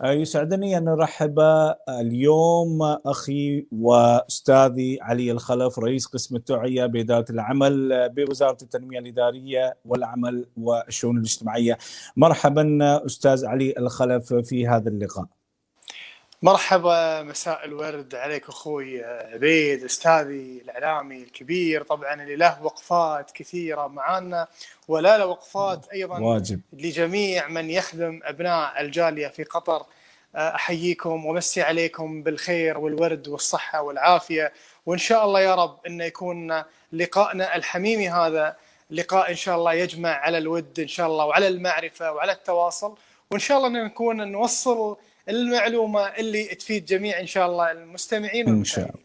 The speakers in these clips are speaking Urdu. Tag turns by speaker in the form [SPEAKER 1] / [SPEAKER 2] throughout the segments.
[SPEAKER 1] يسعدني أن أرحب اليوم أخي وأستاذي علي الخلف، رئيس قسم التوعية بإدارة العمل بوزارة التنمية الإدارية والعمل والشؤون الاجتماعية. مرحبا أستاذ علي الخلف في هذا اللقاء.
[SPEAKER 2] مرحبا، مساء الورد عليك أخوي عبيد، أستاذي الإعلامي الكبير طبعا اللي له وقفات كثيرة معنا ولا له وقفات أيضا
[SPEAKER 1] واجب
[SPEAKER 2] لجميع من يخدم أبناء الجالية في قطر. أحييكم ومسي عليكم بالخير والورد والصحة والعافية، وإن شاء الله يا رب أن يكون لقائنا الحميمي هذا لقاء إن شاء الله يجمع على الود إن شاء الله وعلى المعرفة وعلى التواصل، وإن شاء الله نكون نوصل المعلومة اللي تفيد جميع إن شاء الله المستمعين والمشاهدين।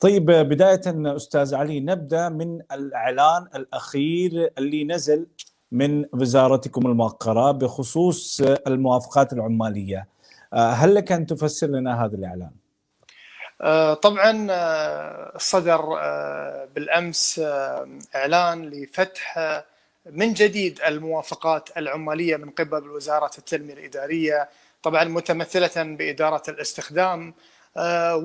[SPEAKER 1] طيب بداية أستاذ علي نبدأ من الإعلان الأخير اللي نزل من وزارتكم الموقرة بخصوص الموافقات العمالية. هل لك أن تفسر لنا هذا الإعلان؟
[SPEAKER 2] طبعا صدر بالأمس إعلان لفتح من جديد الموافقات العمالية من قبل وزارة التنمية الإدارية، طبعا متمثلة بإدارة الاستخدام،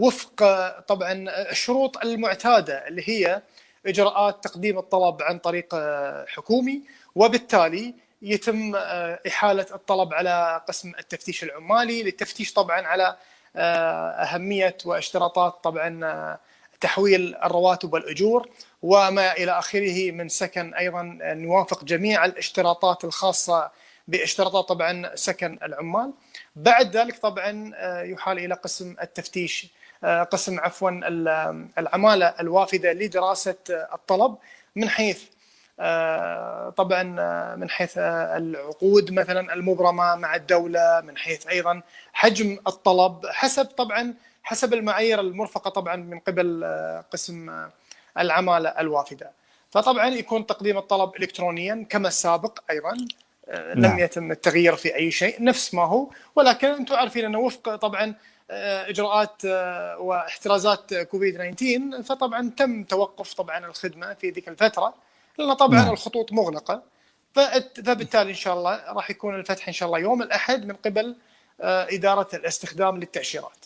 [SPEAKER 2] وفق طبعا الشروط المعتادة اللي هي إجراءات تقديم الطلب عن طريق حكومي، وبالتالي يتم إحالة الطلب على قسم التفتيش العمالي للتفتيش طبعا على أهمية واشتراطات طبعا تحويل الرواتب والأجور وما إلى آخره من سكن. أيضا نوافق جميع الاشتراطات الخاصة باشتراطات طبعا سكن العمال. بعد ذلك طبعا يحال إلى قسم التفتيش، قسم عفوا العمالة الوافدة لدراسة الطلب من حيث طبعا من حيث العقود مثلا المبرمة مع الدولة، من حيث أيضا حجم الطلب حسب المعايير المرفقة طبعا من قبل قسم العمالة الوافدة. فطبعا يكون تقديم الطلب إلكترونيا كما السابق أيضا، لم يتم التغيير في أي شيء نفس ما هو، ولكن أنتم عارفين أنه وفق طبعا إجراءات واحترازات كوفيد 19 فطبعا تم توقف طبعا الخدمة في ذيك الفترة لأن طبعا الخطوط مغلقة، فبالتالي إن شاء الله راح يكون الفتح إن شاء الله يوم الأحد من قبل إدارة الاستخدام للتأشيرات.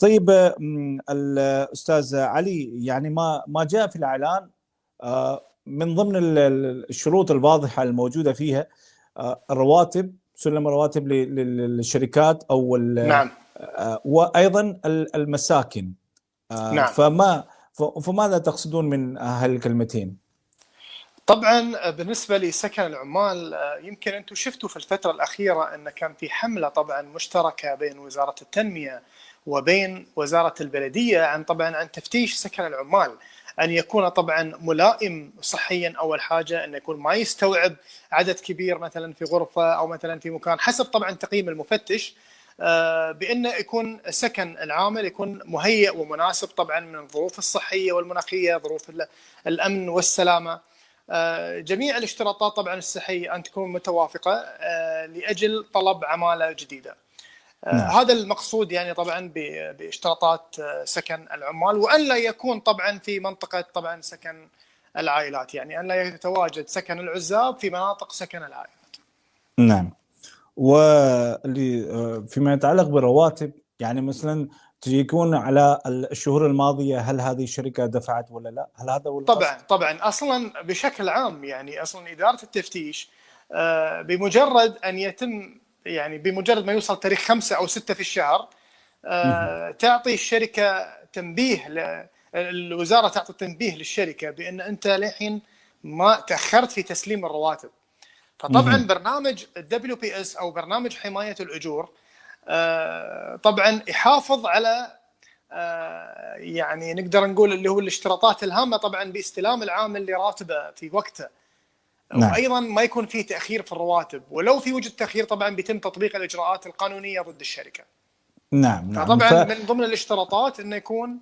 [SPEAKER 1] طيب الأستاذ علي، يعني ما جاء في الإعلان من ضمن الشروط الواضحة الموجودة فيها الرواتب، سلم الرواتب للشركات أو
[SPEAKER 2] نعم
[SPEAKER 1] وأيضا المساكن.
[SPEAKER 2] نعم.
[SPEAKER 1] فماذا تقصدون من هالكلمتين؟
[SPEAKER 2] طبعا بالنسبة لسكن العمال، يمكن أنتم شفتوا في الفترة الأخيرة أن كان في حملة طبعا مشتركة بين وزارة التنمية وبين وزارة البلدية عن تفتيش سكن العمال، أن يكون طبعا ملائم صحيا أول حاجة، أن يكون ما يستوعب عدد كبير مثلا في غرفة أو مثلا في مكان، حسب طبعا تقييم المفتش، بأنه يكون سكن العامل يكون مهيئ ومناسب طبعا من الظروف الصحية والمناخية، ظروف الأمن والسلامة، جميع الاشتراطات طبعا الصحية أن تكون متوافقة لأجل طلب عمالة جديدة. هذا المقصود يعني طبعا باشتراطات سكن العمال، وأن لا يكون طبعا في منطقة طبعا سكن العائلات، يعني أن لا يتواجد سكن العزاب في مناطق سكن العائلات.
[SPEAKER 1] نعم. فيما يتعلق بالرواتب، يعني مثلا يكون على الشهور الماضية، هل هذه الشركة دفعت ولا لا؟ هل هذا هو القصد؟
[SPEAKER 2] طبعا أصلا بشكل عام يعني أصلا إدارة التفتيش بمجرد أن يتم، يعني بمجرد ما يوصل تاريخ 5 أو 6 في الشهر تعطي الشركة تنبيه، الوزارة تعطي تنبيه للشركة بأن أنت للحين ما تأخرت في تسليم الرواتب. فطبعا برنامج WPS أو برنامج حماية الأجور طبعا يحافظ على يعني نقدر نقول اللي هو الاشتراطات الهامة طبعا باستلام العامل لراتبه في وقته. نعم. وأيضا ما يكون فيه تأخير في الرواتب، ولو في وجود تأخير طبعا بيتم تطبيق الإجراءات القانونية ضد الشركة.
[SPEAKER 1] نعم.
[SPEAKER 2] طبعا من ضمن الاشتراطات انه يكون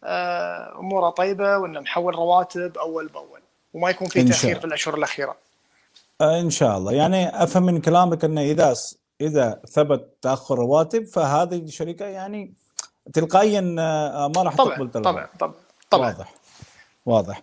[SPEAKER 2] اموره طيبه، وانه محول رواتب اول باول، وما يكون في تاخير في الاشهر الاخيره
[SPEAKER 1] ان شاء الله. يعني افهم من كلامك انه اذا ثبت تاخر رواتب فهذه الشركه يعني تلقائيا ما راح تقبل طلبات.
[SPEAKER 2] طبعا
[SPEAKER 1] واضح.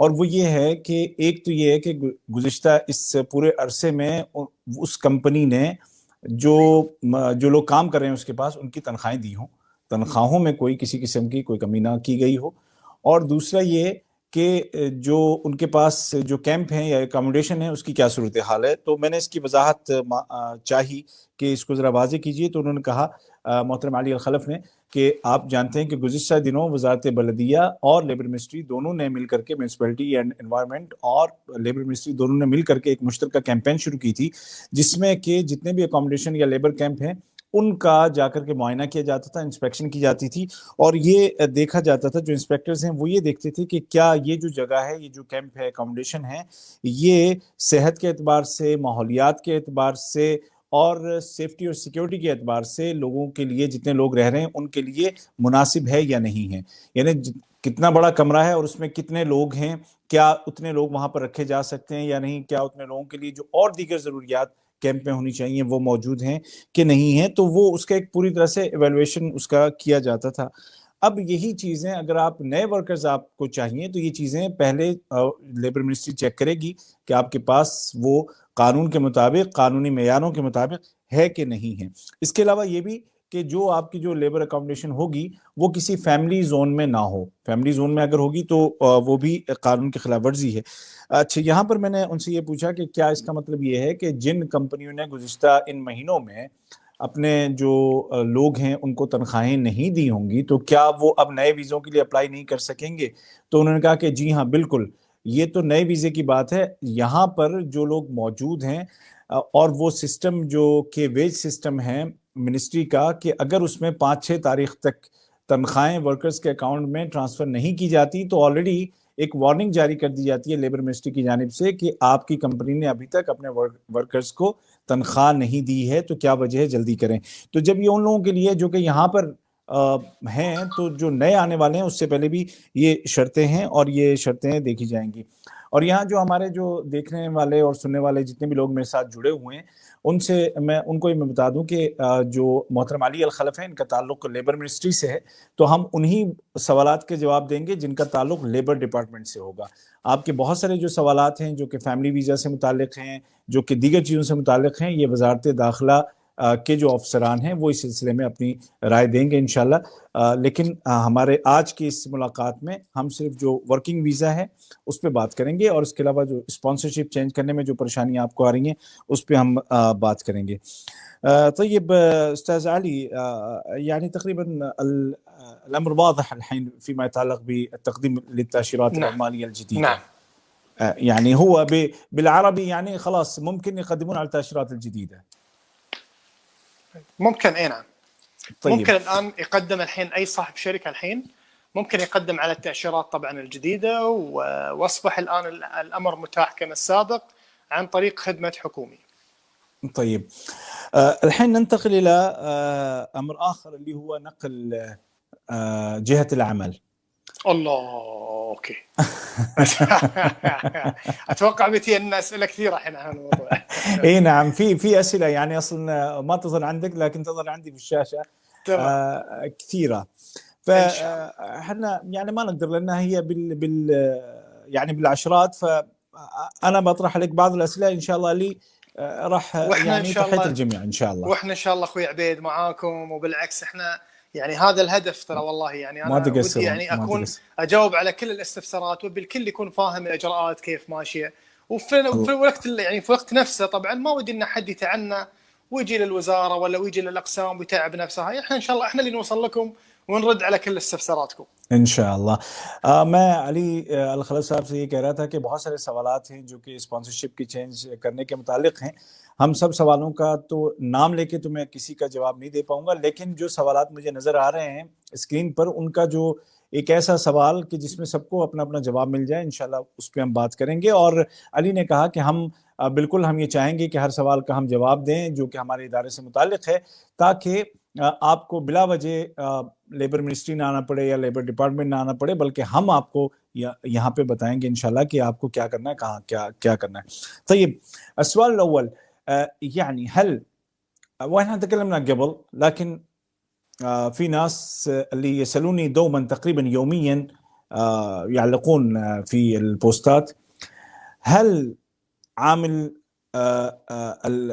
[SPEAKER 1] اور وہ یہ ہے کہ ایک تو یہ ہے کہ گزشتہ اس پورے عرصے میں اس کمپنی نے جو لوگ کام کر رہے ہیں اس کے پاس ان کی تنخواہیں دی ہوں، تنخواہوں میں کوئی کسی قسم کی کوئی کمی نہ کی گئی ہو، اور دوسرا یہ کہ جو ان کے پاس جو کیمپ ہیں یا اکاموڈیشن ہے اس کی کیا صورتحال ہے. تو میں نے اس کی وضاحت چاہی کہ اس کو ذرا واضح کیجئے. تو انہوں نے کہا محترم علی الخلف نے کہ آپ جانتے ہیں کہ گزشتہ دنوں وزارت بلدیہ اور لیبر منسٹری دونوں نے مل کر کے، میونسپلٹی اینڈ انوائرمنٹ اور لیبر منسٹری دونوں نے مل کر کے ایک مشترکہ کیمپین شروع کی تھی، جس میں کہ جتنے بھی اکاموڈیشن یا لیبر کیمپ ہیں ان کا جا کر کے معائنہ کیا جاتا تھا، انسپیکشن کی جاتی تھی، اور یہ دیکھا جاتا تھا، جو انسپیکٹرز ہیں وہ یہ دیکھتے تھے کہ کیا یہ جو جگہ ہے، یہ جو کیمپ ہے، اکاموڈیشن ہے، یہ صحت کے اعتبار سے، ماحولیات کے اعتبار سے اور سیفٹی اور سیکیورٹی کے اعتبار سے لوگوں کے لیے، جتنے لوگ رہ رہے ہیں ان کے لیے مناسب ہے یا نہیں ہے. یعنی کتنا بڑا کمرہ ہے اور اس میں کتنے لوگ ہیں، کیا اتنے لوگ وہاں پر رکھے جا سکتے ہیں یا نہیں، کیا اتنے لوگوں کے لیے جو اور دیگر ضروریات کیمپ میں ہونی چاہیے وہ موجود ہیں کہ نہیں ہیں. تو وہ اس کا ایک پوری طرح سے ایویلویشن اس کا کیا جاتا تھا. اب یہی چیزیں اگر آپ نئے ورکرز آپ کو چاہیے تو یہ چیزیں پہلے لیبر منسٹری چیک کرے گی کہ آپ کے پاس وہ قانون کے مطابق، قانونی معیاروں کے مطابق ہے کہ نہیں ہے. اس کے علاوہ یہ بھی کہ جو آپ کی جو لیبر اکاموڈیشن ہوگی وہ کسی فیملی زون میں نہ ہو. فیملی زون میں اگر ہوگی تو وہ بھی قانون کی خلاف ورزی ہے. اچھا، یہاں پر میں نے ان سے یہ پوچھا کہ کیا اس کا مطلب یہ ہے کہ جن کمپنیوں نے گزشتہ ان مہینوں میں اپنے جو لوگ ہیں ان کو تنخواہیں نہیں دی ہوں گی تو کیا وہ اب نئے ویزوں کے لیے اپلائی نہیں کر سکیں گے؟ تو انہوں نے کہا کہ جی ہاں بالکل، یہ تو نئے ویزے کی بات ہے. یہاں پر جو لوگ موجود ہیں اور وہ سسٹم جو کہ ویج سسٹم ہے منسٹری کا، کہ اگر اس میں 5-6 تاریخ تک تنخواہیں ورکرز کے اکاؤنٹ میں ٹرانسفر نہیں کی جاتی تو آلریڈی ایک وارننگ جاری کر دی جاتی ہے لیبر منسٹری کی جانب سے کہ آپ کی کمپنی نے ابھی تک اپنے ورکرز کو تنخواہ نہیں دی ہے، تو کیا وجہ ہے، جلدی کریں. تو جب یہ ان لوگوں کے لیے جو کہ یہاں پر ہیں، تو جو نئے آنے والے ہیں اس سے پہلے بھی یہ شرطیں ہیں اور یہ شرطیں دیکھی جائیں گی. اور یہاں جو ہمارے جو دیکھنے والے اور سننے والے جتنے بھی لوگ میرے ساتھ جڑے ہوئے ہیں ان کو یہ بتا دوں کہ جو محترم علی الخلف ہیں ان کا تعلق لیبر منسٹری سے ہے، تو ہم انہی سوالات کے جواب دیں گے جن کا تعلق لیبر ڈپارٹمنٹ سے ہوگا. آپ کے بہت سارے جو سوالات ہیں جو کہ فیملی ویزا سے متعلق ہیں، جو کہ دیگر چیزوں سے متعلق ہیں، یہ وزارت داخلہ کے جو افسران ہیں وہ اس سلسلے میں اپنی رائے دیں گے انشاءاللہ. لیکن ہمارے آج کی اس ملاقات میں ہم صرف جو ورکنگ ویزا ہے اس پہ بات کریں گے، اور اس کے علاوہ جو اسپانسرشپ چینج کرنے میں جو پریشانیاں آپ کو آ رہی ہیں اس پہ ہم بات کریں گے. طيب أستاذ علي، يعني تقريبا الأمر واضح الحين فيما يتعلق بالتقديم للتأشيرات
[SPEAKER 2] نعم
[SPEAKER 1] العمالية الجديدة.
[SPEAKER 2] نعم
[SPEAKER 1] يعني هو بالعربي يعني خلاص ممكن يقدمون على التأشيرات الجديدة.
[SPEAKER 2] ممكن، اي نعم.
[SPEAKER 1] طيب.
[SPEAKER 2] ممكن الآن يقدم الحين أي صاحب شركة الحين ممكن يقدم على التأشيرات طبعا الجديدة، وأصبح الآن الأمر متاح كما السابق عن طريق خدمة حكومي.
[SPEAKER 1] طيب، الحين ننتقل إلى أمر آخر اللي هو نقل جهة العمل.
[SPEAKER 2] الله، أوكي. أتوقع بتي أن أسئلة كثيرة الحين عن الموضوع.
[SPEAKER 1] اي نعم، في أسئلة يعني أصلا ما تظهر عندك لكن تظهر عندي في الشاشة كثيرة. فاحنا يعني ما نقدر لأنها هي يعني بالعشرات، فأنا بطرح عليك بعض الأسئلة إن شاء الله اللي راح يعني تحيط الجميع إن شاء الله.
[SPEAKER 2] وإحنا إن شاء الله أخوي عبيد معاكم، وبالعكس إحنا يعني هذا الهدف ترى والله. يعني أنا ودي يعني أكون أجاوب على كل الاستفسارات وبالكل يكون فاهم الإجراءات كيف ماشية، وفي الوقت يعني في وقت نفسه طبعا ما ودي إن حد يتعنى ويجي للوزارة ولا ويجي للأقسام ويتعب نفسه. إحنا إن شاء الله إحنا اللي نوصل لكم ونرد على كل استفساراتكم
[SPEAKER 1] انشاءاللہ. میں علی الخلف صاحب سے یہ کہہ رہا تھا کہ بہت سارے سوالات ہیں جو کہ اسپانسرشپ کی چینج کرنے کے متعلق ہیں. ہم سب سوالوں کا تو نام لے کے تو میں کسی کا جواب نہیں دے پاؤں گا، لیکن جو سوالات مجھے نظر آ رہے ہیں اسکرین پر ان کا جو ایک ایسا سوال کہ جس میں سب کو اپنا اپنا جواب مل جائے انشاءاللہ اس پہ ہم بات کریں گے. اور علی نے کہا کہ ہم بالکل ہم یہ چاہیں گے کہ ہر سوال کا ہم جواب دیں جو کہ ہمارے ادارے سے متعلق ہے، تاکہ آپ کو بلا وجہ لیبر منسٹری نہ آنا پڑے یا لیبر ڈپارٹمنٹ نہ آنا پڑے، بلکہ ہم آپ کو یہاں پہ بتائیں گے انشاءاللہ کہ آپ کو کیا کرنا ہے، کہاں کیا کرنا ہے. طيب، السؤال الأول يعني هل واحنا تكلمنا قبل لكن في ناس اللي يسألوني دوما تقريبا يوميا يعلقون في البوستات، هل عامل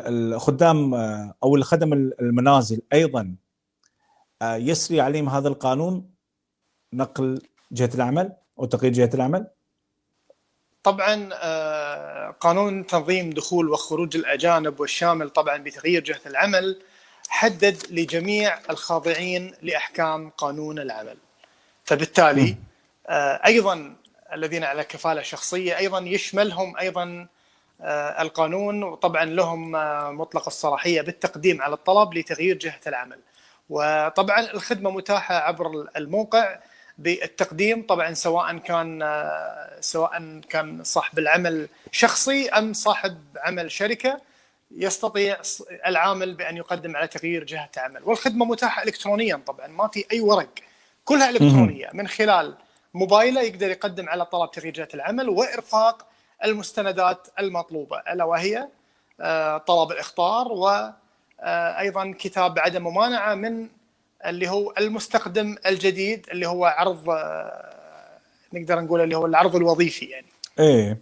[SPEAKER 1] الخدام أو الخدم المنازل أيضا يسري عليهم هذا القانون، نقل جهة العمل أو تغيير جهة العمل؟
[SPEAKER 2] طبعا قانون تنظيم دخول وخروج الأجانب والشامل طبعا بتغيير جهة العمل حدد لجميع الخاضعين لأحكام قانون العمل، فبالتالي أيضا الذين على كفالة شخصية أيضا يشملهم أيضا القانون، وطبعا لهم مطلق الصلاحية بالتقديم على الطلب لتغيير جهة العمل. وطبعا الخدمة متاحة عبر الموقع بالتقديم، طبعا سواء كان صاحب العمل شخصي أم صاحب عمل شركة، يستطيع العامل بأن يقدم على تغيير جهة عمل. والخدمة متاحة إلكترونيا، طبعا ما في أي ورق، كلها إلكترونية، من خلال موبايله يقدر يقدم على طلب تغيير جهة العمل وإرفاق المستندات المطلوبة، ألا وهي طلب الإخطار، وأيضا كتاب عدم ممانعة من اللي هو المستخدم الجديد، اللي هو عرض، نقدر نقول اللي هو العرض الوظيفي يعني.
[SPEAKER 1] ايه،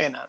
[SPEAKER 2] نعم.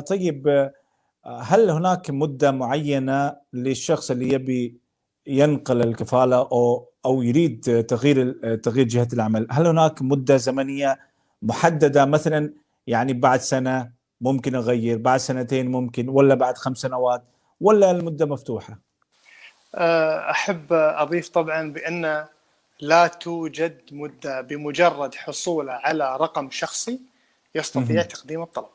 [SPEAKER 1] طيب هل هناك مدة معينة للشخص اللي يبي ينقل الكفالة أو يريد تغيير جهة العمل؟ هل هناك مدة زمنية محددة، مثلا يعني بعد سنة ممكن أغير، بعد سنتين ممكن، ولا بعد 5 سنوات، ولا المدة مفتوحة؟
[SPEAKER 2] أحب أضيف طبعا بأن لا توجد مدة، بمجرد حصوله على رقم شخصي يستطيع تقديم الطلب.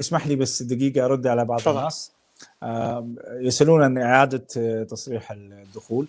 [SPEAKER 1] اسمح لي بس دقيقة أرد على بعض الناس يسألون عن إعادة تصريح الدخول.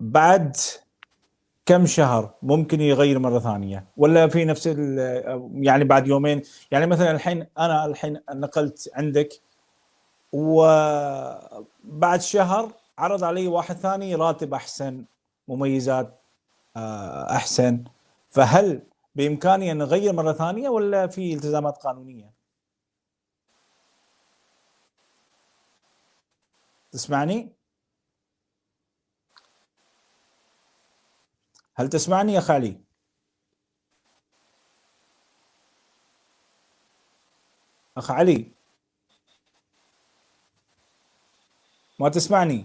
[SPEAKER 1] بعد كم شهر ممكن يغير مرة ثانية، ولا في نفس يعني بعد يومين؟ يعني مثلا أنا الحين نقلت عندك وبعد شهر عرض علي واحد ثاني راتب أحسن، مميزات أحسن، فهل بإمكاني أن أغير مرة ثانية ولا في التزامات قانونية؟ تسمعني؟ هل تسمعني يا خالي؟ أخ علي، ما تسمعني؟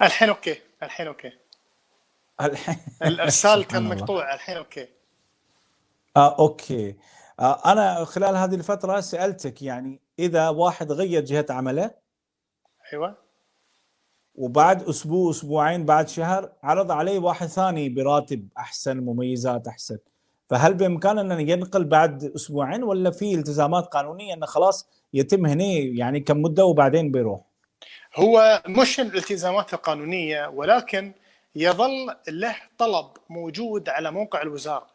[SPEAKER 2] الحين اوكي، الحين اوكي. الارسال كان
[SPEAKER 1] سبحان الله.
[SPEAKER 2] مقطوع، الحين اوكي.
[SPEAKER 1] اوكي. انا خلال هذه الفترة سألتك، يعني اذا واحد غير جهة عمله
[SPEAKER 2] ايوه،
[SPEAKER 1] وبعد اسبوع اسبوعين بعد شهر عرض عليه واحد ثاني براتب احسن، مميزات احسن، فهل بامكانه انه ينقل بعد اسبوعين ولا في التزامات قانونيه انه خلاص يتم هنا يعني كم مده وبعدين بيروح؟
[SPEAKER 2] هو مش الالتزامات القانونيه، ولكن يظل له طلب موجود على موقع الوزاره.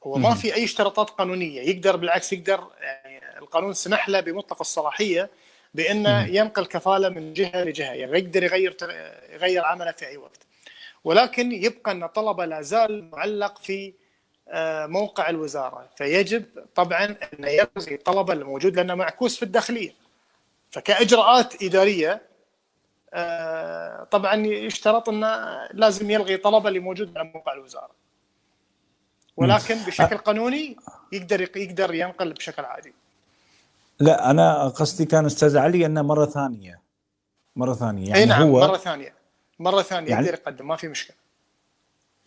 [SPEAKER 2] هو ما في اي اشتراطات قانونيه، يقدر بالعكس، يقدر يعني القانون سمح له بمطلق الصلاحيه بانه ينقل كفاله من جهه لجهه، يعني يقدر يغير عمله في اي وقت، ولكن يبقى ان طلبه لا زال معلق في موقع الوزاره، فيجب طبعا ان يلغي الطلب الموجود لانه معكوس في الداخليه. فكاجراءات اداريه طبعا يشترط انه لازم يلغي طلبه اللي موجود على موقع الوزاره، ولكن بشكل قانوني يقدر ينقل بشكل عادي.
[SPEAKER 1] لا انا قصدي كان استاذ علي انه مره ثانيه يعني
[SPEAKER 2] اي نعم،
[SPEAKER 1] هو
[SPEAKER 2] مره ثانيه
[SPEAKER 1] يعني
[SPEAKER 2] يقدر يقدم، ما في مشكله.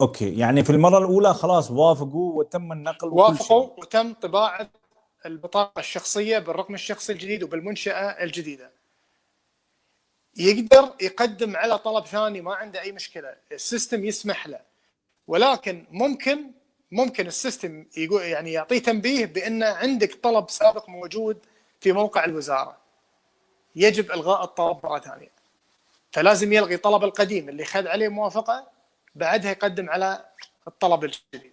[SPEAKER 1] اوكي، يعني في المره الاولى خلاص وافقوا وتم النقل وكل شيء.
[SPEAKER 2] وافقوا وتم طباعه البطاقه الشخصيه بالرقم الشخصي الجديد وبالمنشاه الجديده. يقدر يقدم على طلب ثاني، ما عنده اي مشكله، السيستم يسمح له، ولكن ممكن السيستم يقول يعني يعطيه تنبيه بان عندك طلب سابق موجود في موقع الوزاره، يجب الغاء الطلب مره ثانيه، فلازم يلغي طلب القديم اللي خذ عليه موافقه، بعدها يقدم على الطلب الجديد.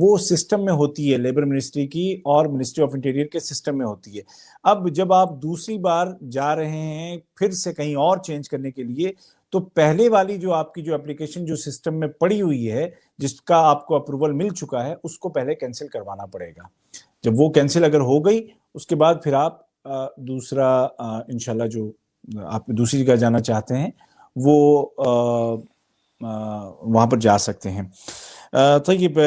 [SPEAKER 1] وہ سسٹم میں ہوتی ہے لیبر منسٹری کی اور منسٹری آف انٹیریئر کے سسٹم میں ہوتی ہے. اب جب آپ دوسری بار جا رہے ہیں پھر سے کہیں اور چینج کرنے کے لیے تو پہلے والی جو آپ کی جو اپلیکیشن جو سسٹم میں پڑی ہوئی ہے جس کا آپ کو اپروول مل چکا ہے اس کو پہلے کینسل کروانا پڑے گا. جب وہ کینسل اگر ہو گئی اس کے بعد پھر آپ دوسرا انشاءاللہ جو آپ دوسری جگہ جانا چاہتے ہیں وہ وہاں پر جا سکتے ہیں. طيب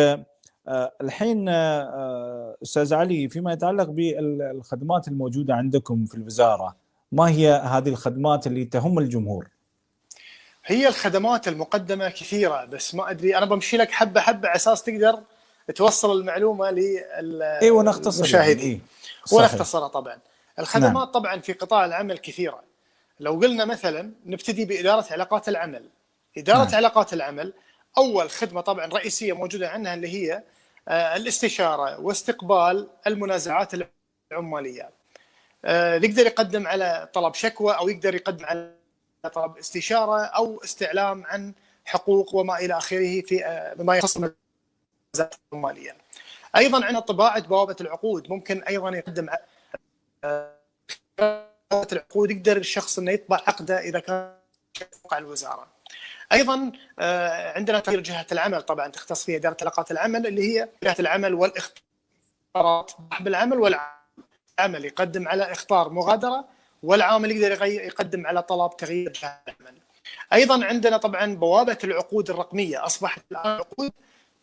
[SPEAKER 1] الحين أستاذ علي فيما يتعلق بالخدمات الموجودة عندكم في الوزارة ما هي هذه الخدمات اللي تهم الجمهور؟
[SPEAKER 2] هي الخدمات المقدمة كثيرة بس ما أدري أنا بمشي لك حبة حبة على أساس تقدر توصل المعلومة للمشاهدين ونختصرها. طبعا الخدمات طبعا في قطاع العمل كثيرة. لو قلنا مثلا نبتدي بإدارة علاقات العمل. إدارة علاقات العمل أول خدمة طبعا رئيسية موجودة عندنا اللي هي الاستشارة واستقبال المنازعات العمالية. يقدر يقدم على طلب شكوى أو يقدر يقدم على طلب استشارة أو استعلام عن حقوق وما إلى آخره في بما يخص المنازعات العمالية. أيضا عندنا طباعة بوابة العقود ممكن أيضا يقدم على بوابة العقود يقدر الشخص إنه يطبع عقده إذا كان موقع الوزارة. أيضا عندنا تغيير جهة العمل طبعا تختص فيها إدارة علاقات العمل اللي هي جهة العمل والاختيارات بالعمل والعمل يقدم على إخطار مغادرة والعامل يقدر يقدم على طلب تغيير جهة العمل. أيضا عندنا طبعا بوابة العقود الرقمية أصبحت الآن العقود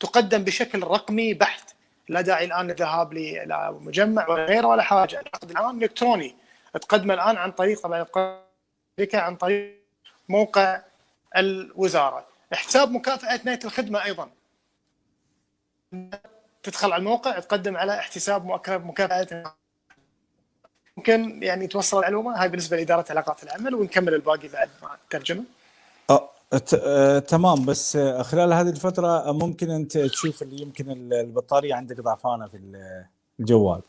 [SPEAKER 2] تقدم بشكل رقمي بحت لا داعي الآن للذهاب لمجمع ولا غيره ولا حاجة. العقد الآن إلكتروني تقدم الآن عن طريق طبعا عن طريق موقع الوزارة. حساب مكافأة نهاية الخدمة أيضا تدخل على الموقع تقدم على احتساب مكافأة. ممكن يعني توصل المعلومة هاي بالنسبة لإدارة علاقات العمل ونكمل الباقي بعد مع الترجمة.
[SPEAKER 1] تمام. بس خلال هذه الفترة ممكن أنت تشوف اللي يمكن البطارية عندك ضعفانة في الجوال.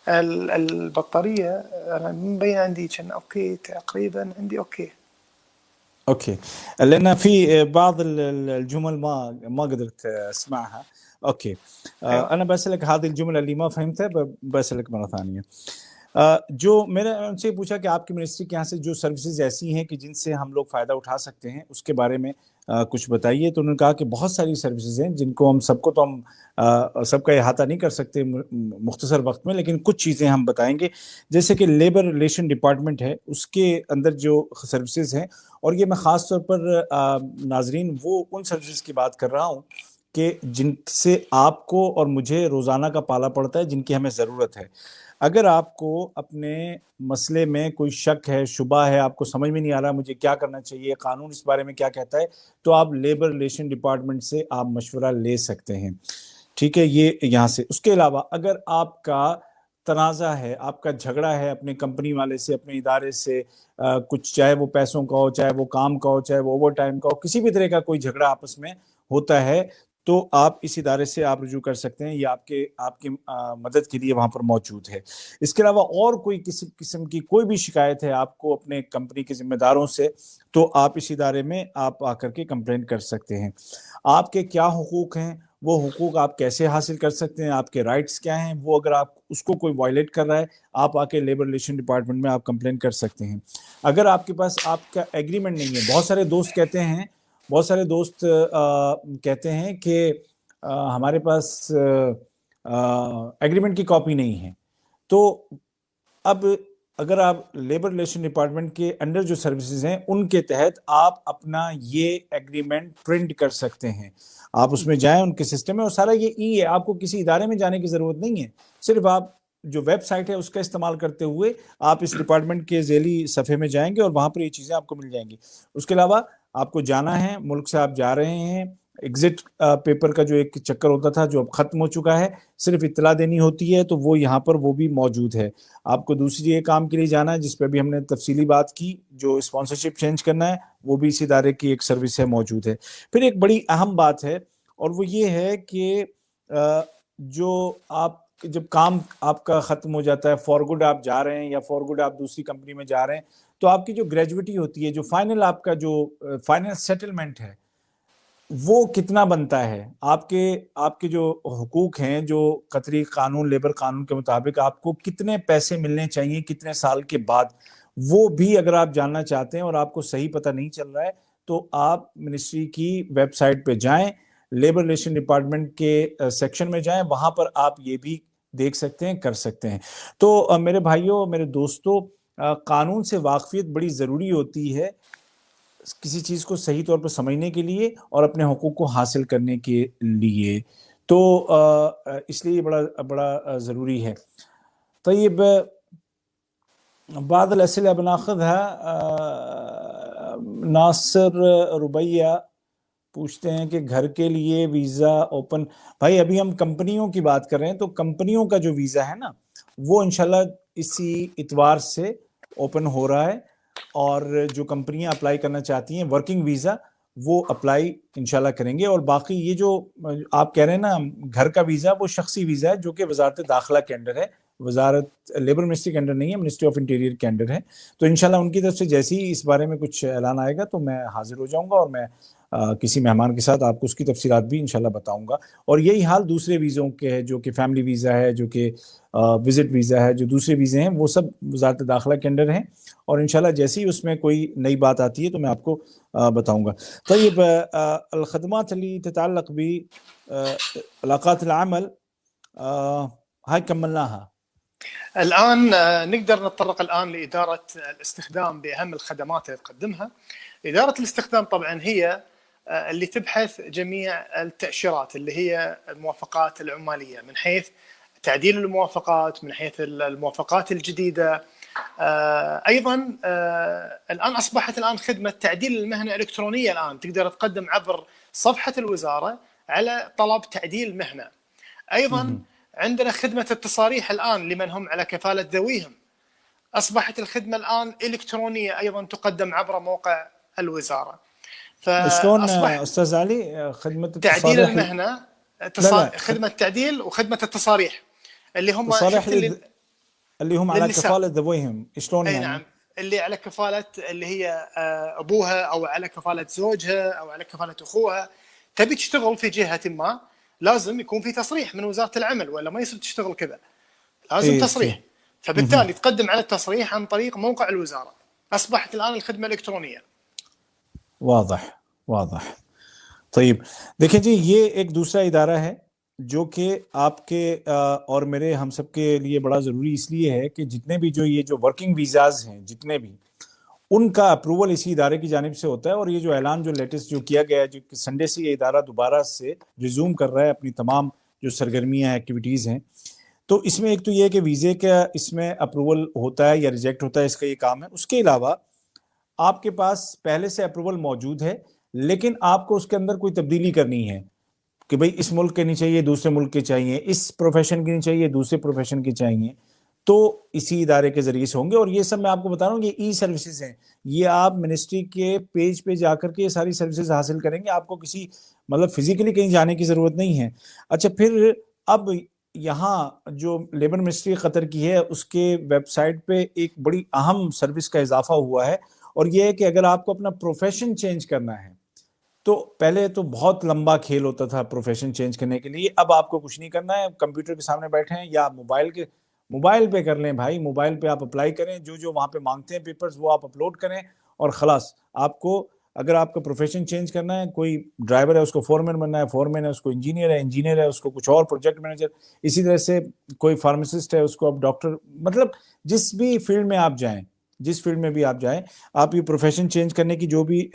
[SPEAKER 2] البطارية أنا مبين عندي كان أوكي تقريبا عندي أوكي
[SPEAKER 1] لأن في بعض الجمل ما قدرت أسمعها. أوكي.
[SPEAKER 2] أيوة.
[SPEAKER 1] أنا بسألك هذه الجملة اللي ما فهمتها بسألك مرة ثانية. جو میں نے ان سے پوچھا کہ آپ کی منسٹری کے یہاں سے جو سروسز ایسی ہیں کہ جن سے ہم لوگ فائدہ اٹھا سکتے ہیں اس کے بارے میں کچھ بتائیے. تو انہوں نے کہا کہ بہت ساری سروسز ہیں جن کو ہم سب کو تو ہم سب کا احاطہ نہیں کر سکتے مختصر وقت میں, لیکن کچھ چیزیں ہم بتائیں گے. جیسے کہ لیبر ریلیشن ڈپارٹمنٹ ہے اس کے اندر جو سروسز ہیں, اور یہ میں خاص طور پر ناظرین وہ ان سروسز کی بات کر رہا ہوں کہ جن سے آپ کو اور مجھے روزانہ کا پالا پڑتا ہے, جن کی ہمیں ضرورت ہے. اگر آپ کو اپنے مسئلے میں کوئی شک ہے, شبہ ہے, آپ کو سمجھ میں نہیں آ رہا مجھے کیا کرنا چاہیے, قانون اس بارے میں کیا کہتا ہے, تو آپ لیبر ریلیشن ڈپارٹمنٹ سے آپ مشورہ لے سکتے ہیں. ٹھیک ہے, یہ یہاں سے. اس کے علاوہ اگر آپ کا تنازع ہے, آپ کا جھگڑا ہے اپنے کمپنی والے سے, اپنے ادارے سے, کچھ چاہے وہ پیسوں کا ہو, چاہے وہ کام کا ہو, چاہے وہ اوور ٹائم کا ہو, کسی بھی طرح کا کوئی جھگڑا آپس میں ہوتا ہے, تو آپ اس ادارے سے آپ رجوع کر سکتے ہیں. یہ آپ کی مدد کے لیے وہاں پر موجود ہے. اس کے علاوہ اور کوئی کسی قسم کی کوئی بھی شکایت ہے آپ کو اپنے کمپنی کے ذمہ داروں سے, تو آپ اس ادارے میں آپ آ کر کے کمپلین کر سکتے ہیں. آپ کے کیا حقوق ہیں, وہ حقوق آپ کیسے حاصل کر سکتے ہیں, آپ کے رائٹس کیا ہیں, وہ اگر آپ اس کو کوئی وائلیٹ کر رہا ہے آپ آ کے لیبر ریلیشن ڈپارٹمنٹ میں آپ کمپلین کر سکتے ہیں. اگر آپ کے پاس آپ کا ایگریمنٹ نہیں ہے, بہت سارے دوست کہتے ہیں کہ ہمارے پاس ایگریمنٹ کی کاپی نہیں ہے, تو اب اگر آپ لیبر ریلیشن ڈپارٹمنٹ کے انڈر جو سروسز ہیں ان کے تحت آپ اپنا یہ ایگریمنٹ پرنٹ کر سکتے ہیں. آپ اس میں جائیں ان کے سسٹم میں, اور سارا یہ ای ہے, آپ کو کسی ادارے میں جانے کی ضرورت نہیں ہے. صرف آپ جو ویب سائٹ ہے اس کا استعمال کرتے ہوئے آپ اس ڈپارٹمنٹ کے ذیلی صفحے میں جائیں گے اور وہاں پر یہ چیزیں آپ کو مل جائیں گی. اس کے علاوہ آپ کو جانا ہے, ملک سے آپ جا رہے ہیں, ایگزٹ پیپر کا جو ایک چکر ہوتا تھا جو اب ختم ہو چکا ہے, صرف اطلاع دینی ہوتی ہے, تو وہ یہاں پر وہ بھی موجود ہے. آپ کو دوسری ایک کام کے لیے جانا ہے جس پہ بھی ہم نے تفصیلی بات کی, جو اسپانسرشپ چینج کرنا ہے, وہ بھی اس ادارے کی ایک سروس ہے موجود ہے. پھر ایک بڑی اہم بات ہے, اور وہ یہ ہے کہ جو آپ جب کام آپ کا ختم ہو جاتا ہے, فار گڈ آپ جا رہے ہیں یا فار گڈ آپ دوسری کمپنی میں جا رہے ہیں, تو آپ کی جو گریجویٹی ہوتی ہے, جو فائنل آپ کا جو فائنل سیٹلمنٹ ہے, وہ کتنا بنتا ہے؟ آپ کے جو حقوق ہیں جو قطری قانون، لیبر قانون کے مطابق آپ کو کتنے پیسے ملنے چاہیے کتنے سال کے بعد، وہ بھی اگر آپ جاننا چاہتے ہیں اور آپ کو صحیح پتہ نہیں چل رہا ہے تو آپ منسٹری کی ویب سائٹ پہ جائیں، لیبر ریلیشن ڈپارٹمنٹ کے سیکشن میں جائیں، وہاں پر آپ یہ بھی دیکھ سکتے ہیں، کر سکتے ہیں۔ تو میرے بھائیوں، میرے دوستوں، قانون سے واقفیت بڑی ضروری ہوتی ہے کسی چیز کو صحیح طور پر سمجھنے کے لیے اور اپنے حقوق کو حاصل کرنے کے لیے، تو اس لیے یہ بڑا بڑا ضروری ہے۔ طيب، بعض الأسئلة بناخذها۔ ناصر ربیہ پوچھتے ہیں کہ گھر کے لیے ویزا اوپن، بھائی ابھی ہم کمپنیوں کی بات کر رہے ہیں، تو کمپنیوں کا جو ویزا ہے نا وہ انشاءاللہ اسی اتوار سے اوپن ہو رہا ہے، اور جو کمپنیاں اپلائی کرنا چاہتی ہیں ورکنگ ویزا وہ اپلائی انشاءاللہ کریں گے۔ اور باقی یہ جو آپ کہہ رہے ہیں نا گھر کا ویزا، وہ شخصی ویزا ہے جو کہ وزارت داخلہ کے انڈر ہے، وزارت لیبر منسٹری کے انڈر نہیں ہے، منسٹری آف انٹیریئر کے انڈر ہے۔ تو انشاءاللہ ان کی طرف سے جیسے ہی اس بارے میں کچھ اعلان آئے گا تو میں حاضر ہو جاؤں گا، اور میں کسی مہمان کے ساتھ آپ کو اس کی تفصیلات بھی انشاءاللہ بتاؤں گا۔ اور یہی حال دوسرے ویزوں کے ہے، جو کہ فیملی ویزا ہے، جو کہ وزٹ ویزا ہے، جو دوسرے ویزے ہیں وہ سب وزارت داخلہ کے انڈر ہیں، اور انشاءاللہ جیسے ہی اس میں کوئی نئی بات آتی ہے تو میں آپ کو بتاؤں گا۔ طيب، الخدمات اللي تتعلق بعلاقات العمل هاي كملناها.
[SPEAKER 2] الآن نقدر نتطرق الآن لإدارة الاستخدام بأهم الخدمات اللي تقدمها. إدارة الاستخدام طبعا هي اللي تبحث جميع التأشيرات اللي هي الموافقات العمالية، من حيث تعديل الموافقات، من حيث الموافقات الجديدة. أيضا الآن أصبحت الآن خدمة تعديل المهنة إلكترونية، الآن تقدر تقدم عبر صفحة الوزارة على طلب تعديل مهنة. أيضا عندنا خدمة التصاريح الآن لمن هم على كفالة ذويهم، أصبحت الخدمة الآن إلكترونية أيضا تقدم عبر موقع الوزارة.
[SPEAKER 1] شلون
[SPEAKER 2] فأصبح
[SPEAKER 1] أستاذ علي خدمة
[SPEAKER 2] تعديل
[SPEAKER 1] التصاريح؟
[SPEAKER 2] المهنة،
[SPEAKER 1] لا،
[SPEAKER 2] خدمة تعديل وخدمة التصاريح اللي هم
[SPEAKER 1] تصاريح
[SPEAKER 2] شفت
[SPEAKER 1] اللي هم على
[SPEAKER 2] للنساء.
[SPEAKER 1] كفالة ذويهم، شلون
[SPEAKER 2] أي
[SPEAKER 1] يعني؟
[SPEAKER 2] نعم، اللي على كفالة اللي هي أبوها أو على كفالة زوجها أو على كفالة أخوها، تبي تشتغل في جهة ما لازم يكون في تصريح من وزارة العمل، ولا ما يصير تشتغل كذا، لازم
[SPEAKER 1] إيه
[SPEAKER 2] تصريح. فبالتالي تقدم على التصريح عن طريق موقع الوزارة. أصبحت الآن الخدمة الإلكترونية.
[SPEAKER 1] واضح واضح۔ طيب دیکھیں جی، یہ ایک دوسرا ادارہ ہے جو کہ آپ کے اور میرے ہم سب کے لیے بڑا ضروری اس لیے ہے کہ جتنے بھی یہ جو ورکنگ ویزاز ہیں جتنے بھی، ان کا اپروول اسی ادارے کی جانب سے ہوتا ہے۔ اور یہ جو اعلان جو لیٹسٹ جو کیا گیا ہے، جو کہ سنڈے سے یہ ادارہ دوبارہ سے ریزیوم کر رہا ہے اپنی تمام جو سرگرمیاں ایکٹیویٹیز ہیں، تو اس میں ایک تو یہ ہے کہ ویزے کا اس میں اپروول ہوتا ہے یا ریجیکٹ ہوتا ہے، اس کا یہ کام ہے۔ اس کے علاوہ آپ کے پاس پہلے سے اپروول موجود ہے، لیکن آپ کو اس کے اندر کوئی تبدیلی کرنی ہے کہ بھئی اس ملک کے نہیں چاہیے دوسرے ملک کے چاہیے، اس پروفیشن کے نہیں چاہیے دوسرے پروفیشن کے چاہیے، تو اسی ادارے کے ذریعے سے ہوں گے۔ اور یہ سب میں آپ کو بتا رہا ہوں، یہ ای سروسز ہیں، یہ آپ منسٹری کے پیج پہ جا کر کے یہ ساری سروسز حاصل کریں گے، آپ کو کسی مطلب فزیکلی کہیں جانے کی ضرورت نہیں ہے۔ اچھا، پھر اب یہاں جو لیبر منسٹری قطر کی ہے اس کے ویب سائٹ پہ ایک بڑی اہم سروس کا اضافہ ہوا ہے، اور یہ ہے کہ اگر آپ کو اپنا پروفیشن چینج کرنا ہے تو پہلے تو بہت لمبا کھیل ہوتا تھا پروفیشن چینج کرنے کے لیے، اب آپ کو کچھ نہیں کرنا ہے، کمپیوٹر کے سامنے بیٹھے ہیں یا موبائل پہ کر لیں بھائی، موبائل پہ آپ اپلائی کریں، جو وہاں پہ مانگتے ہیں پیپرز وہ آپ اپلوڈ کریں، اور خلاص آپ کو اگر آپ کا پروفیشن چینج کرنا ہے، کوئی ڈرائیور ہے اس کو فورمین بننا ہے، فورمین ہے اس کو انجینئر ہے اس کو کچھ اور پروجیکٹ مینیجر، اسی طرح سے کوئی فارماسسٹ ہے اس کو اب ڈاکٹر، مطلب جس بھی فیلڈ میں آپ جائیں، جس فیلڈ میں بھی آپ جائیں، آپ یہ پروفیشن چینج کرنے کی جو بھی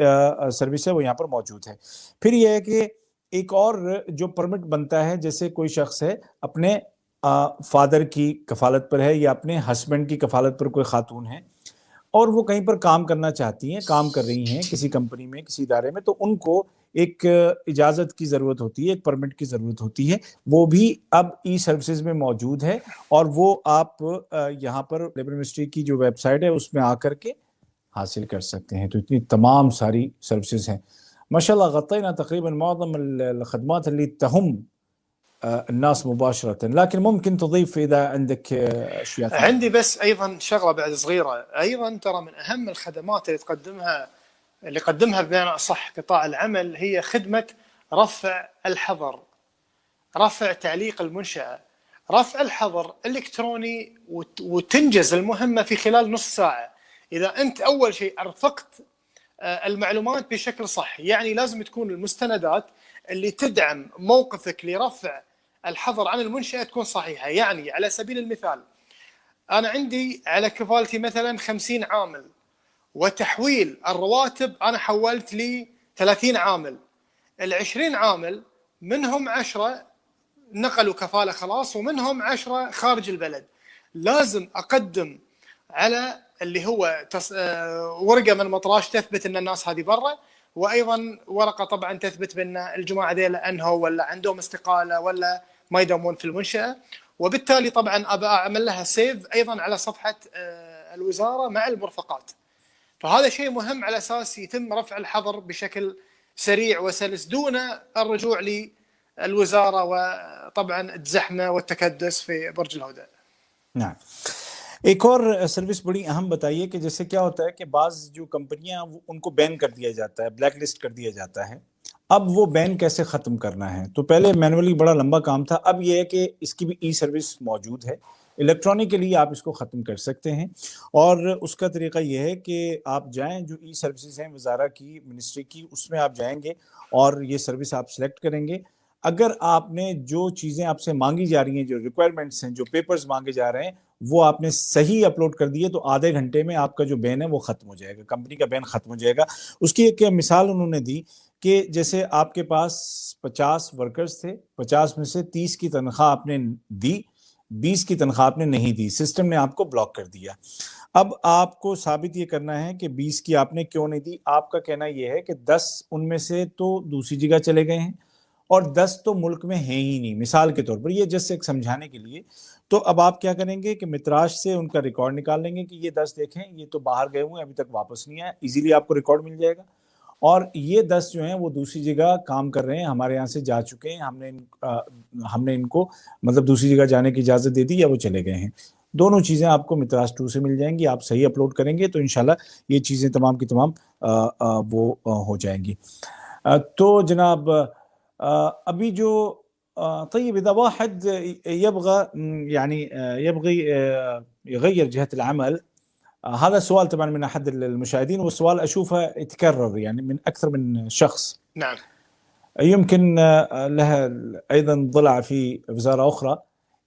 [SPEAKER 1] سروس ہے وہ یہاں پر موجود ہے۔ پھر یہ ہے کہ ایک اور جو پرمٹ بنتا ہے، جیسے کوئی شخص ہے اپنے فادر کی کفالت پر ہے یا اپنے ہسبینڈ کی کفالت پر کوئی خاتون ہے، اور وہ کہیں پر کام کرنا چاہتی ہیں، کام کر رہی ہیں کسی کمپنی میں کسی ادارے میں، تو ان کو ایک اجازت کی ضرورت ہوتی ہے، ایک پرمٹ کی ضرورت ہوتی ہے، وہ بھی اب ای سروسز میں موجود ہے، اور وہ آپ یہاں پر لیبر منسٹری کی جو ویب سائٹ ہے اس میں آ کر کے حاصل کر سکتے ہیں۔ تو اتنی تمام ساری سروسز ہیں ماشاءاللہ، غطينا تقريبا معظم الخدمات اللي تهم الناس مباشرة، لكن ممكن تضيف إذا عندك أشياء ثانية.
[SPEAKER 2] عندي بس أيضا شغلة بعد صغيرة، أيضا ترى من أهم الخدمات اللي يقدمها بمعنى أصح قطاع العمل هي خدمة رفع الحظر، رفع تعليق المنشأة، رفع الحظر إلكتروني، وتنجز المهمة في خلال نص ساعة. إذا أنت أول شيء أرفقت المعلومات بشكل صح، يعني لازم تكون المستندات اللي تدعم موقفك لرفع الحظر عن المنشأة تكون صحيحة. يعني على سبيل المثال، أنا عندي على كفالتي مثلا 50 عامل، وتحويل الرواتب أنا حولت لي 30 عامل، ال20 عامل منهم 10 نقلوا كفالة خلاص، ومنهم 10 خارج البلد. لازم أقدم على اللي هو ورقة من مطراش تثبت أن الناس هذه برا، وأيضا ورقة طبعا تثبت بأن الجماعة ذيلا أنهوا ولا عندهم استقالة ولا ما يدومون في المنشأة. وبالتالي طبعا أبى أعمل لها سيف أيضا على صفحة الوزارة مع المرفقات. فهذا شيء مهم على أساس يتم رفع الحظر بشكل سريع وسلس دون الرجوع للوزارة وطبعا الزحمة والتكدس في برج الهدى.
[SPEAKER 1] نعم. ایک اور سروس بڑی اہم بتائیے کہ جیسے کیا ہوتا ہے کہ بعض جو کمپنیاں ان کو بین کر دیا جاتا ہے، بلیک لسٹ کر دیا جاتا ہے. اب وہ بین کیسے ختم کرنا ہے؟ تو پہلے مینولی بڑا لمبا کام تھا، اب یہ ہے کہ اس کی بھی ای سروس موجود ہے، الیکٹرانکلی آپ اس کو ختم کر سکتے ہیں. اور اس کا طریقہ یہ ہے کہ آپ جائیں، جو ای سروسز ہیں وزارہ کی، منسٹری کی، اس میں آپ جائیں گے اور یہ سروس آپ سلیکٹ کریں گے. اگر آپ نے جو چیزیں آپ سے مانگی جا رہی ہیں، جو ریکوائرمنٹس ہیں، جو پیپرز مانگے جا رہے ہیں، وہ آپ نے صحیح اپلوڈ کر دیے تو آدھے گھنٹے میں آپ کا جو بین ہے وہ ختم ہو جائے گا، کمپنی کا بین ختم ہو جائے گا. اس کی ایک مثال انہوں نے دی کہ جیسے آپ کے پاس 50 ورکرز تھے، 50 میں سے 30 کی تنخواہ آپ نے دی، 20 کی تنخواہ آپ نے نہیں دی، سسٹم نے آپ کو بلاک کر دیا. اب آپ کو ثابت یہ کرنا ہے کہ 20 کی آپ نے کیوں نہیں دی. آپ کا کہنا یہ ہے کہ 10 ان میں سے تو دوسری جگہ چلے گئے ہیں اور 10 تو ملک میں ہیں ہی نہیں، مثال کے طور پر، یہ جس ایک سمجھانے کے لیے. تو اب آپ کیا کریں گے کہ متراش سے ان کا ریکارڈ نکال لیں گے کہ یہ 10 دیکھیں یہ تو باہر گئے ہوئے ہیں، ابھی تک واپس نہیں آیا، ایزیلی آپ کو ریکارڈ مل جائے گا. اور یہ 10 جو ہیں وہ دوسری جگہ کام کر رہے ہیں، ہمارے یہاں سے جا چکے ہیں، ہم نے ان کو مطلب دوسری جگہ جانے کی اجازت دے دی یا وہ چلے گئے ہیں. دونوں چیزیں آپ کو متراش 2 سے مل جائیں گی. آپ صحیح اپلوڈ کریں گے تو انشاءاللہ یہ چیزیں تمام کی تمام وہ ہو جائیں گی. تو جناب ابھی جو طيب إذا واحد يبغى يعني يبغي يغير جهة العمل، هذا سؤال طبعا من أحد المشاهدين، والسؤال أشوفه يتكرر يعني من أكثر من شخص.
[SPEAKER 2] نعم.
[SPEAKER 1] يمكن لها أيضا ضلع في وزارة أخرى،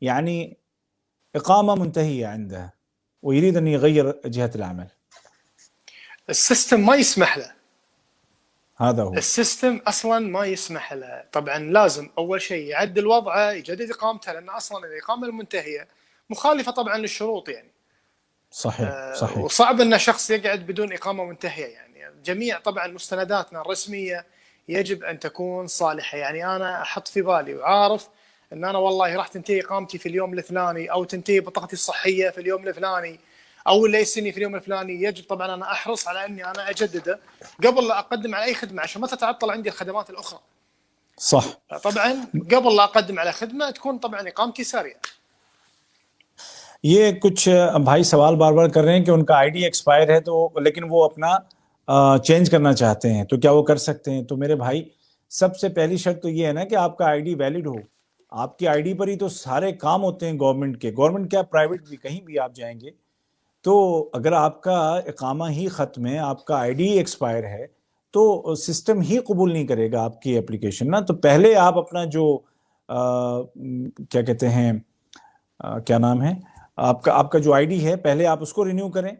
[SPEAKER 1] يعني إقامة منتهية عنده ويريد أن يغير جهة العمل.
[SPEAKER 2] السيستم ما يسمح له،
[SPEAKER 1] هذا هو
[SPEAKER 2] السيستم اصلا ما يسمح له. طبعا لازم اول شيء يعدل وضعه، يجدد اقامته، لان اصلا الاقامه المنتهيه مخالفه طبعا للشروط يعني.
[SPEAKER 1] صحيح صحيح.
[SPEAKER 2] وصعب ان شخص يقعد بدون اقامه منتهيه يعني. جميع طبعا مستنداتنا الرسميه يجب ان تكون صالحه. يعني انا احط في بالي وعارف ان انا والله راح تنتهي اقامتي في اليوم الفلاني، او تنتهي بطاقتي الصحيه في اليوم الفلاني، او اللي يسني في اليوم الفلاني. يجب طبعا انا احرص على اني انا اجدده قبل لا اقدم على اي خدمه، عشان ما تتعطل عندي الخدمات الاخرى.
[SPEAKER 1] صح.
[SPEAKER 2] طبعا قبل لا اقدم على خدمه تكون طبعا اقامتي ساريه.
[SPEAKER 1] یہ کچھ بھائی سوال بار بار کر رہے ہیں کہ ان کا آئی ڈی ایکسپائر ہے تو لیکن وہ اپنا چینج کرنا چاہتے ہیں، تو کیا وہ کر سکتے ہیں؟ تو میرے بھائی سب سے پہلی شرط تو یہ ہے نا کہ آپ کا آئی ڈی ویلڈ ہو. آپ کی آئی ڈی پر ہی تو سارے کام ہوتے ہیں گورنمنٹ کے، گورنمنٹ کیا پرائیویٹ بھی، کہیں بھی آپ جائیں گے. تو اگر آپ کا اقامہ ہی ختم ہے، آپ کا آئی ڈی ایکسپائر ہے، تو سسٹم ہی قبول نہیں کرے گا آپ کی اپلیکیشن نا. تو پہلے آپ اپنا جو کیا کہتے ہیں، کیا نام ہے آپ کا جو آئی ڈی ہے، پہلے آپ اس کو رینیو کریں،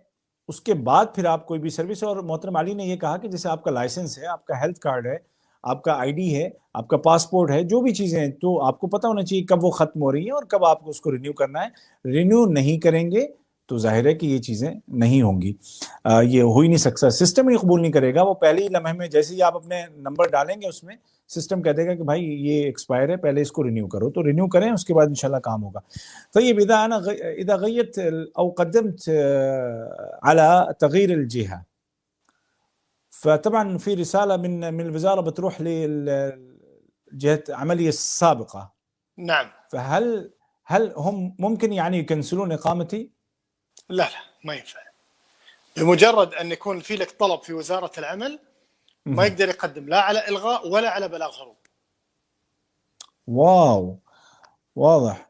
[SPEAKER 1] اس کے بعد پھر آپ کوئی بھی سروس. اور محترم علی نے یہ کہا کہ جیسے آپ کا لائسنس ہے، آپ کا ہیلتھ کارڈ ہے، آپ کا آئی ڈی ہے، آپ کا پاسپورٹ ہے، جو بھی چیزیں ہیں، تو آپ کو پتہ ہونا چاہیے کب وہ ختم ہو رہی ہیں اور کب آپ کو اس کو رینیو کرنا ہے. رینیو نہیں کریں گے تو ظاہر ہے کہ یہ چیزیں نہیں ہوں گی، یہ ہو ہی نہیں سکتا، سسٹم ہی قبول نہیں کرے گا. وہ پہلے ہی لمحے میں جیسے ہی آپ اپنے نمبر ڈالیں گے اس میں سسٹم کہہ دے گا کہ بھائی یہ ایکسپائر ہے، پہلے اس کو رینیو کرو. تو رینیو کریں، اس کے بعد انشاءاللہ کام ہوگا. طيب إذا غيرت أو قدمت على تغيير الجهة، فطبعا في رسالة من الوزارة بتروح لجهة عملية السابقة.
[SPEAKER 2] نعم.
[SPEAKER 1] فهل هم ممكن يعني يكنسلون إقامتي؟
[SPEAKER 2] لا ما ينفع. بمجرد أن يكون في لك طلب في وزارة العمل ما يقدر يقدم لا على إلغاء ولا على بلاغ هروب.
[SPEAKER 1] واو، واضح.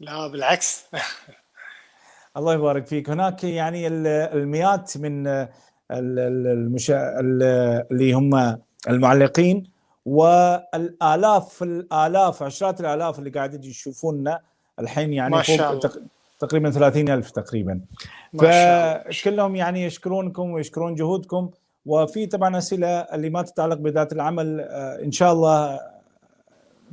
[SPEAKER 2] لا بالعكس.
[SPEAKER 1] الله يبارك فيك. هناك يعني المئات من اللي هم المعلقين، والآلاف الآلاف عشرات الآلاف اللي قاعدين يشوفوننا الحين، يعني
[SPEAKER 2] ما
[SPEAKER 1] فوق
[SPEAKER 2] شاء الله.
[SPEAKER 1] تقريبا 30,000 تقريبا.
[SPEAKER 2] ما شاء الله. ما شاء الله.
[SPEAKER 1] فكلهم يعني يشكرونكم ويشكرون جهودكم. وفي طبعا أسئلة اللي ما تتعلق بذات العمل إن شاء الله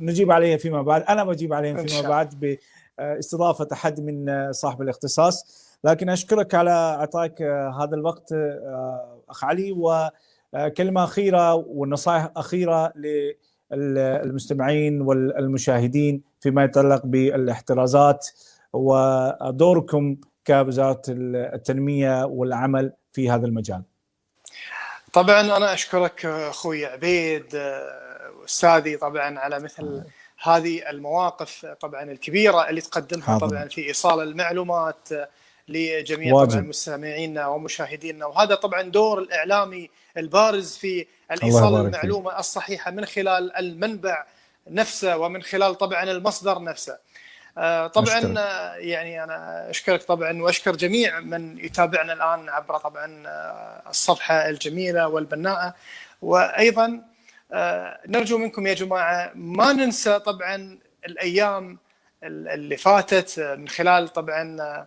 [SPEAKER 1] نجيب عليها فيما بعد، أنا بجيب عليها
[SPEAKER 2] إن
[SPEAKER 1] فيما
[SPEAKER 2] شاء الله.
[SPEAKER 1] بعد باستضافة أحد من صاحب الاختصاص. لكن أشكرك على إعطائك هذا الوقت أخ علي. وكلمة أخيرة والنصائح أخيرة للمستمعين والمشاهدين فيما يتعلق بالاحترازات ودوركم كوزارة التنمية والعمل في هذا المجال.
[SPEAKER 2] طبعا أنا أشكرك أخوي عبيد أستاذي طبعا على مثل هذه المواقف طبعا الكبيرة اللي تقدمها طبعا في إيصال المعلومات لجميع طبعا مستمعينا ومشاهدينا، وهذا طبعا دور الإعلامي البارز في الإيصال المعلومة الصحيحة من خلال المنبع نفسه ومن خلال طبعا المصدر نفسه. طبعا يعني أنا أشكرك طبعا وأشكر جميع من يتابعنا الآن عبر طبعا الصفحة الجميلة والبناءة. وأيضا نرجو منكم يا جماعة ما ننسى طبعا الأيام اللي فاتت من خلال طبعا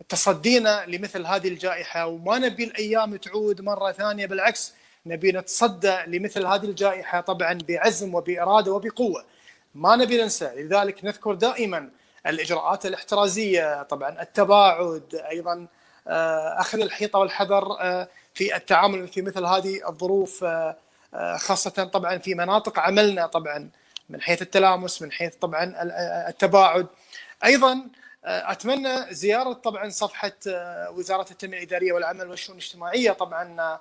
[SPEAKER 2] تصدينا لمثل هذه الجائحة، وما نبي الأيام تعود مرة ثانية، بالعكس نبي نتصدى لمثل هذه الجائحة طبعا بعزم وبإرادة وبقوة، ما نبي ننسى. لذلك نذكر دائما الإجراءات الاحترازية، طبعا التباعد، أيضا أخذ الحيطة والحذر في التعامل في مثل هذه الظروف، خاصة طبعا في مناطق عملنا طبعا من حيث التلامس، من حيث طبعا التباعد. أيضا أتمنى زيارة طبعا صفحة وزارة التنمية الإدارية والعمل والشؤون الاجتماعية، طبعا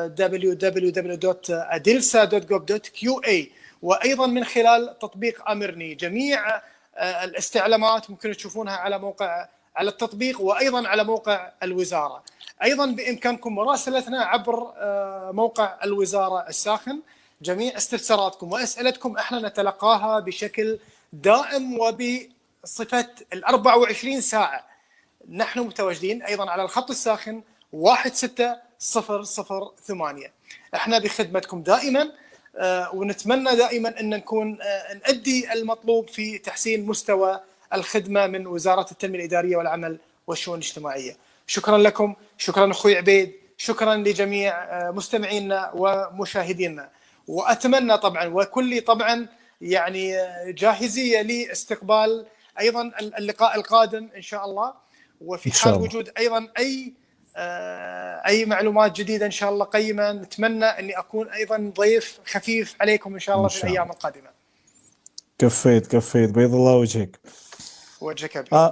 [SPEAKER 2] www.adilsa.gov.qa، وأيضا من خلال تطبيق أمرني. جميع الاستعلامات ممكن تشوفونها على موقع، على التطبيق، وأيضا على موقع الوزارة. أيضا بإمكانكم مراسلتنا عبر موقع الوزارة الساخن. جميع استفساراتكم وأسئلتكم احنا نتلقاها بشكل دائم وبصفة 24 ساعة. نحن متواجدين أيضا على الخط الساخن 16008. احنا بخدمتكم دائما، ونتمنى دائما أن نكون نؤدي المطلوب في تحسين مستوى الخدمة من وزارة التنمية الإدارية والعمل والشؤون الاجتماعية. شكرا لكم، شكرا أخوي عبيد، شكرا لجميع مستمعينا ومشاهدينا. وأتمنى طبعا وكل طبعا يعني جاهزية لاستقبال أيضا اللقاء القادم إن شاء الله، وفي حال وجود أيضا أي معلومات جديدة إن شاء الله قيمة، نتمنى أني أكون أيضا ضيف خفيف عليكم إن شاء الله في الأيام القادمة.
[SPEAKER 1] كفيت بيض الله وجهك.
[SPEAKER 2] وجهك أبي.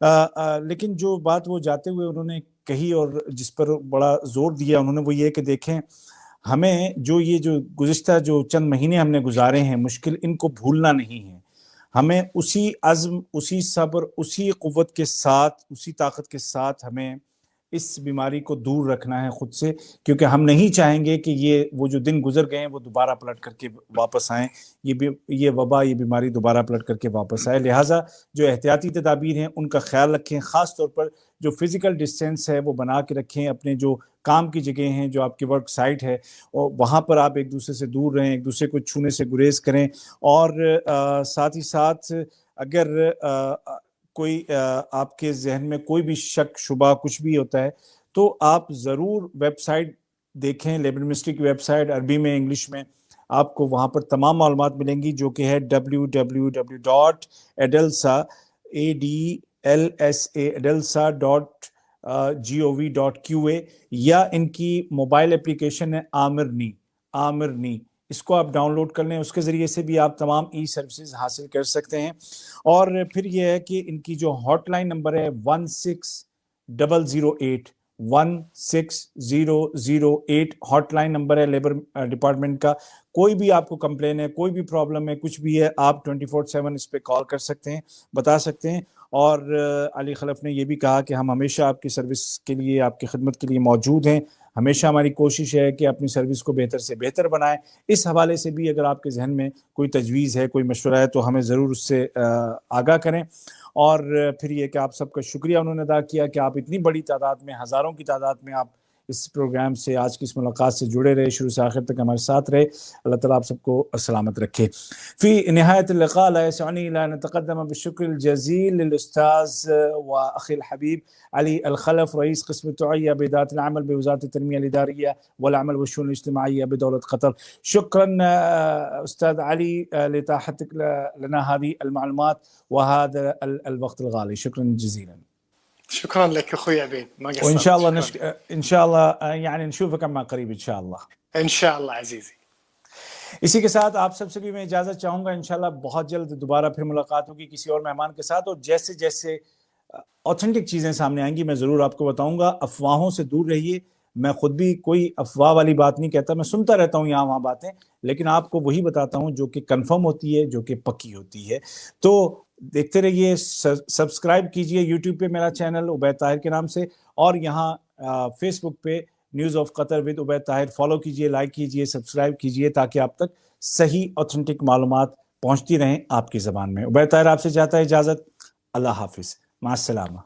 [SPEAKER 1] لیکن جو بات وہ جاتے ہوئے انہوں نے کہی اور جس پر بڑا زور دیا انہوں نے وہ یہ کہ دیکھیں ہمیں جو گزشتہ جو چند مہینے ہم نے گزارے ہیں مشکل، ان کو بھولنا نہیں ہے، ہمیں اسی عزم، اسی صبر، اسی قوت کے ساتھ، اسی طاقت کے ساتھ ہمیں اس بیماری کو دور رکھنا ہے خود سے، کیونکہ ہم نہیں چاہیں گے کہ وہ جو دن گزر گئے ہیں وہ دوبارہ پلٹ کر کے واپس آئیں، یہ وبا، یہ بیماری دوبارہ پلٹ کر کے واپس آئے۔ لہٰذا جو احتیاطی تدابیر ہیں ان کا خیال رکھیں، خاص طور پر جو فزیکل ڈسٹینس ہے وہ بنا کے رکھیں، اپنے جو کام کی جگہ ہیں، جو آپ کی ورک سائٹ ہے، اور وہاں پر آپ ایک دوسرے سے دور رہیں، ایک دوسرے کو چھونے سے گریز کریں، اور ساتھ ہی ساتھ اگر کوئی آپ کے ذہن میں کوئی بھی شک شبہ کچھ بھی ہوتا ہے تو آپ ضرور ویب سائٹ دیکھیں، لیبر منسٹری کی ویب سائٹ، عربی میں، انگلش میں، آپ کو وہاں پر تمام معلومات ملیں گی، جو کہ ہے www.edalsa.gov.qa، یا ان کی موبائل اپلیکیشن ہے آمرنی، اس کو آپ ڈاؤن لوڈ کر لیں، اس کے ذریعے سے بھی آپ تمام ای سروسز حاصل کر سکتے ہیں۔ اور پھر یہ ہے کہ ان کی جو ہاٹ لائن نمبر ہے 16008 ہاٹ لائن نمبر ہے لیبر ڈپارٹمنٹ کا، کوئی بھی آپ کو کمپلین ہے، کوئی بھی پرابلم ہے، کچھ بھی ہے، آپ 24/7 اس پہ کال کر سکتے ہیں، بتا سکتے ہیں۔ اور علی خلف نے یہ بھی کہا کہ ہم ہمیشہ آپ کی سروس کے لیے، آپ کی خدمت کے لیے موجود ہیں، ہمیشہ ہماری کوشش ہے کہ اپنی سروس کو بہتر سے بہتر بنائیں۔ اس حوالے سے بھی اگر آپ کے ذہن میں کوئی تجویز ہے، کوئی مشورہ ہے تو ہمیں ضرور اس سے آگاہ کریں۔ اور پھر یہ کہ آپ سب کا شکریہ انہوں نے ادا کیا کہ آپ اتنی بڑی تعداد میں، ہزاروں کی تعداد میں آپ اس پروگرام سے، آج کی اس ملاقات سے جڑے رہے، شروع سے آخر تک ہمارے ساتھ رہے۔ اللہ تعالیٰ آپ سب کو سلامت رکھے۔ فی نہایت اللقاء لا يسعني الا ان اتقدم بالشکر الجزیل للاستاذ واخی الحبیب علی الخلف، رئیس قسم التوعیہ بإدارة العمل بوزارة التنمية الإدارية والعمل والشؤون الاجتماعية بدولة قطر۔ شكرا أستاذ علي لإتاحتك لنا هذه المعلومات وهذا الوقت الغالي، شكرا جزيلا.
[SPEAKER 2] شكرا لك اخوي عبيد، ما قصرت.
[SPEAKER 1] وان شاء الله ان شاء الله يعني نشوفك عما قريب ان شاء الله.
[SPEAKER 2] ان شاء الله عزیزی۔
[SPEAKER 1] اسی کے ساتھ آپ سب سے بھی میں اجازت چاہوں گا، انشاءاللہ بہت جلد دوبارہ پھر ملاقات ہوگی کسی اور مہمان کے ساتھ، اور جیسے جیسے اوتھینٹک چیزیں سامنے آئیں گی میں ضرور آپ کو بتاؤں گا۔ افواہوں سے دور رہیے، میں خود بھی کوئی افواہ والی بات نہیں کہتا، میں سنتا رہتا ہوں یہاں وہاں باتیں، لیکن آپ کو وہی بتاتا ہوں جو کہ کنفرم ہوتی ہے، جو کہ پکی ہوتی ہے۔ تو دیکھتے رہیے، سبسکرائب کیجئے یوٹیوب پہ میرا چینل عبید طاہر کے نام سے، اور یہاں فیس بک پہ News of Qatar with Ubaid Tahir follow کیجئے، لائک کیجئے، سبسکرائب کیجئے، تاکہ آپ تک صحیح اوتھینٹک معلومات پہنچتی رہیں آپ کی زبان میں۔ عبید طاہر آپ سے چاہتا ہے اجازت، اللہ حافظ، مع السلامہ۔